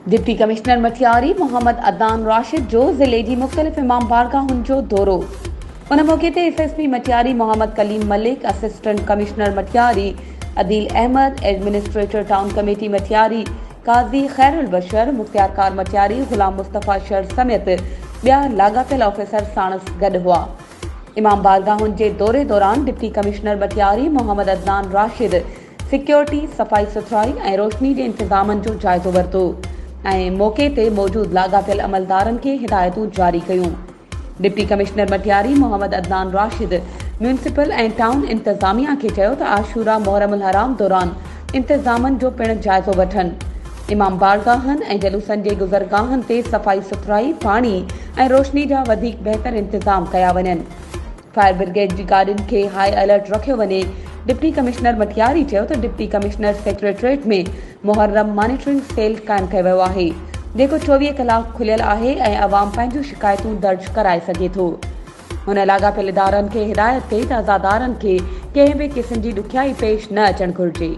Deputy commissioner Matiari Mohammad Adnan Rashid जो ज़िले की मुख्तलिफ इमाम बारगाहुनि जो दौरो। उन मौके ते SSP Matiari Mohammad Kaleem Malik, assistant commissioner Matiari Adeel Ahmed, administrator town committee Matiari Qazi Khairul Bashar, मुख्तियारकार मठियारी गुलाम मुस्तफ़ा शर समेत ॿिया लाॻापियल ऑफिसर साणस गॾु हुआ। इमाम बारगाहुनि जे दौरे दौरान deputy commissioner Matiari Mohammad Adnan Rashid security, सफ़ाई सुथराई ऐं रोशनी जे इंतज़ामनि जो जाइज़ो वरितो ऐं मौके ते मौजूद लाॻापियल अमलदारनि खे हिदायतूं जारी कयूं। Deputy commissioner Matiari Mohammad Adnan Rashid municipal ऐं टाउन इंतज़ामिया खे चयो त आशूरा मुहर्रमुल हराम दौरान इंतज़ामनि जो पिणु जाइज़ो वठनि। इमाम बारगाहनि ऐं जलूसनि जे गुज़रगाहनि ते सफ़ाई सुथराई, पाणी ऐं रोशनी जा वधीक बहितर इंतज़ाम कया वञनि। फायर ब्रिगेड जी गाॾियुनि खे हाई अलर्ट रखियो वञे। डिप्टी कमिश्नर मठियारी चयो त डिप्टी कमिश्नर सेक्रेटरीट में मुहर्रम मॉनिटरिंग सेल क़ाइमु कयो वियो आहे, जेको 24 कलाक खुलियल आहे ऐं अवाम पंहिंजूं शिकायतूं दर्ज कराए सघे थो। हुन लाॻापियल इदारनि खे हिदायत कई त अज़ादारनि खे कंहिं बि क़िस्म जी ॾुखियाई पेश न अचणु घुरिजे।